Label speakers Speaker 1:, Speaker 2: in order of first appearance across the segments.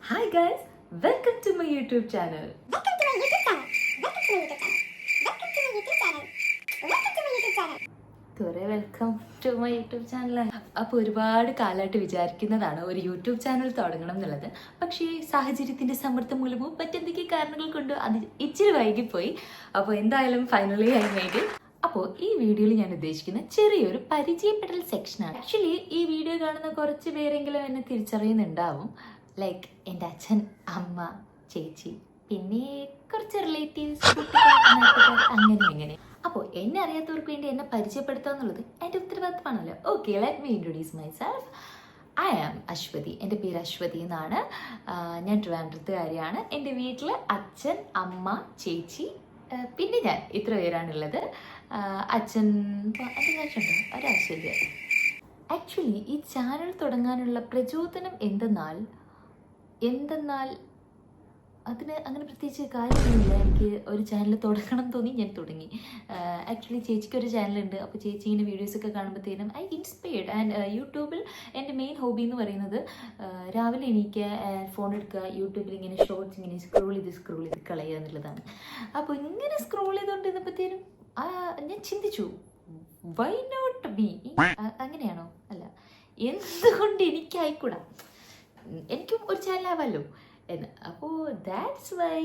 Speaker 1: Hi guys, welcome to my YouTube channel. Welcome to my YouTube channel. അപ്പോൾ ഒരുപാട് കാലമായിട്ട് വിചാരിക്കുന്നതാണ് ഒരു യൂട്യൂബ് ചാനൽ തുടങ്ങണം എന്നുള്ളത്. പക്ഷേ സാഹചര്യത്തിൻ്റെ സമ്മർദ്ദം മൂലമോ മറ്റെന്തൊക്കെ കാരണങ്ങൾ കൊണ്ട് അത് ഇച്ചിരി വൈകിപ്പോയി. അപ്പോൾ എന്തായാലും ഫൈനലി ഐ മേഡ് ഇറ്റ്. അപ്പോൾ ഈ വീഡിയോയിൽ ഞാൻ ഉദ്ദേശിക്കുന്ന ചെറിയൊരു പരിചയപ്പെടൽ സെക്ഷനാണ്. ആക്ച്വലി ഈ വീഡിയോ കാണുന്ന കുറച്ച് പേരെങ്കിലും എന്നെ തിരിച്ചറിയുന്നുണ്ടാവും. ലൈക്ക് എൻ്റെ അച്ഛൻ, അമ്മ, ചേച്ചി, പിന്നെ കുറച്ച് റിലേറ്റീവ്സ്, അങ്ങനെ. അപ്പോൾ എന്നെ അറിയാത്തവർക്ക് വേണ്ടി എന്നെ പരിചയപ്പെടുത്തുക എന്നുള്ളത് എൻ്റെ ഉത്തരവാദിത്തമാണല്ലോ. Okay, let me introduce my self. I am Ashwathy. എൻ്റെ പേര് അശ്വതി എന്നാണ്. ഞാൻ ട്രിവാൻഡ്രത്തുകാരിയാണ്. എൻ്റെ വീട്ടിൽ അച്ഛൻ, അമ്മ, ചേച്ചി, പിന്നെ ഞാൻ, ഇത്ര പേരാണുള്ളത്. അച്ഛൻ ഒരാവശ്യമില്ല. ആക്ച്വലി ഈ ചാനൽ തുടങ്ങാനുള്ള പ്രചോദനം എന്തെന്നാൽ അതിന് അങ്ങനെ പ്രത്യേകിച്ച് കാര്യമൊന്നുമില്ല. എനിക്ക് ഒരു ചാനൽ തുടങ്ങണം തോന്നി, ഞാൻ തുടങ്ങി. ആക്ച്വലി ചേച്ചിക്കൊരു ചാനലുണ്ട്. അപ്പോൾ ചേച്ചി ഇങ്ങനെ വീഡിയോസൊക്കെ കാണുമ്പോഴത്തേനും ഐ ഇൻസ്പയർഡ്. ആൻഡ് യൂട്യൂബിൽ എൻ്റെ മെയിൻ ഹോബി എന്ന് പറയുന്നത് രാവിലെ എണീക്കുക, ഫോൺ എടുക്കുക, യൂട്യൂബിൽ ഇങ്ങനെ ഷോർട്സ് ഇങ്ങനെ സ്ക്രോൾ ചെയ്ത് കളയുക എന്നുള്ളതാണ്. അപ്പോൾ ഇങ്ങനെ സ്ക്രോൾ ചെയ്തുകൊണ്ടിരുന്നപ്പോഴത്തേനും ഞാൻ ചിന്തിച്ചു, വൈ നോട്ട് ബി? അങ്ങനെയാണോ? അല്ല, എന്തുകൊണ്ട് എനിക്കായിക്കൂടാ, എനിക്കും ഒരു ചാനലാവാമല്ലോ എന്ന്. അപ്പോൾ ദാറ്റ്സ് വൈ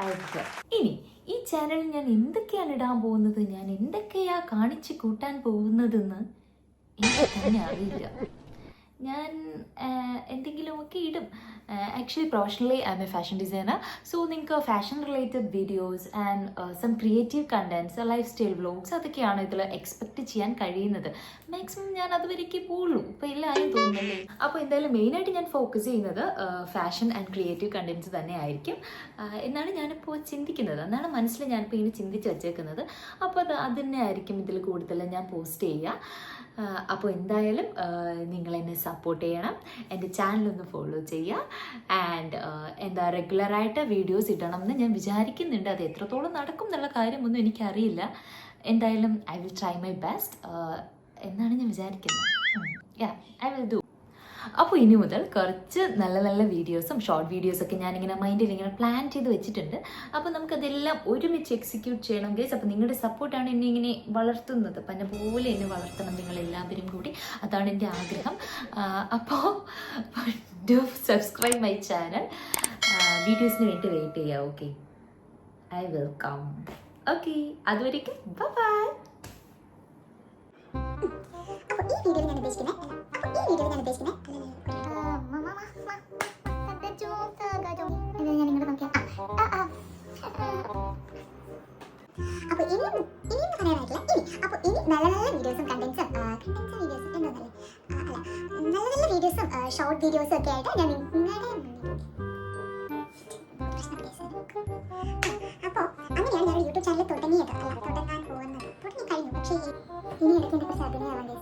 Speaker 1: ഐ ഡു. ഇനി ഈ ചാനലിൽ ഞാൻ എന്തൊക്കെയാണ് ഇടാൻ പോകുന്നത്, ഞാൻ എന്തൊക്കെയാ കാണിച്ച് കൂട്ടാൻ പോകുന്നതെന്ന് എനിക്ക് തന്നെ അറിയില്ല. ഞാൻ എന്തെങ്കിലുമൊക്കെ ഇടും. Actually professionally I am a fashion designer. So നിങ്ങൾക്ക് fashion related videos and some creative contents, life style vlogs, അതൊക്കെയാണ് ഇതിൽ എക്സ്പെക്റ്റ് ചെയ്യാൻ കഴിയുന്നത്. മാക്സിമം ഞാൻ അതുവരേക്ക് പോവുള്ളൂ, ഇപ്പോൾ എല്ലാവരും തോന്നുന്നല്ലേ. അപ്പോൾ എന്തായാലും മെയിനായിട്ട് ഞാൻ ഫോക്കസ് ചെയ്യുന്നത് ഫാഷൻ ആൻഡ് ക്രിയേറ്റീവ് കണ്ടൻറ്റ്സ് തന്നെ ആയിരിക്കും എന്നാണ് ഞാനിപ്പോൾ ചിന്തിക്കുന്നത്. എന്നാണ് മനസ്സിൽ ഞാനിപ്പോൾ ഇങ്ങനെ ചിന്തിച്ച് വച്ചേക്കുന്നത്. അപ്പോൾ അത് തന്നെ ആയിരിക്കും ഇതിൽ കൂടുതൽ ഞാൻ പോസ്റ്റ് ചെയ്യുക. അപ്പോൾ എന്തായാലും നിങ്ങൾ എന്നെ സപ്പോർട്ട് ചെയ്യണം, എൻ്റെ ചാനലൊന്ന് ഫോളോ ചെയ്യുക. ആൻഡ് റെഗുലറായിട്ട് വീഡിയോസ് ഇടണം എന്ന് ഞാൻ വിചാരിക്കുന്നുണ്ട്. അത് എത്രത്തോളം നടക്കും എന്നുള്ള കാര്യമൊന്നും എനിക്കറിയില്ല. എന്തായാലും I will try my best എന്നാണ് ഞാൻ വിചാരിക്കുന്നത്. I will do. അപ്പോൾ ഇനി മുതൽ കുറച്ച് നല്ല നല്ല വീഡിയോസും ഷോർട്ട് വീഡിയോസൊക്കെ ഞാനിങ്ങനെ മൈൻഡിൽ ഇങ്ങനെ പ്ലാൻ ചെയ്ത് വെച്ചിട്ടുണ്ട്. അപ്പോൾ നമുക്കതെല്ലാം ഒരുമിച്ച് എക്സിക്യൂട്ട് ചെയ്യണം ഗൈസ്. അപ്പോൾ നിങ്ങളുടെ സപ്പോർട്ടാണ് എന്നെ ഇങ്ങനെ വളർത്തുന്നത്. അപ്പം എന്നെ പോലെ എന്നെ വളർത്തണം നിങ്ങളെല്ലാവരും കൂടി, അതാണ് എൻ്റെ ആഗ്രഹം. അപ്പോൾ ഡു സബ്സ്ക്രൈബ് മൈ ചാനൽ. വീഡിയോസിന് വേണ്ടി വെയിറ്റ് ചെയ്യാം. Okay, I will come. Okay, അതുവരേക്കും ബൈ. ഈ വീഡിയോയിൽ ഞാൻ ഉദ്ദേശിക്കുന്നത് അപ്പൊ ഇനി പറയാനായിട്ടില്ല. ഇനി നല്ല നല്ല വീഡിയോസും കണ്ടന്റ്സും നല്ല നല്ല വീഡിയോസും ഷോർട്ട് വീഡിയോസും ഒക്കെ ആയിട്ട് ഞാൻ അപ്പോൾ അങ്ങനെയാണ് ഞാൻ യൂട്യൂബ് ചാനൽ തുടങ്ങാൻ പോകുന്നത്. തുടങ്ങി കഴിഞ്ഞു. പക്ഷേ ഇനി ഇടയ്ക്ക് കുറച്ച് അഭിനയമാണ്.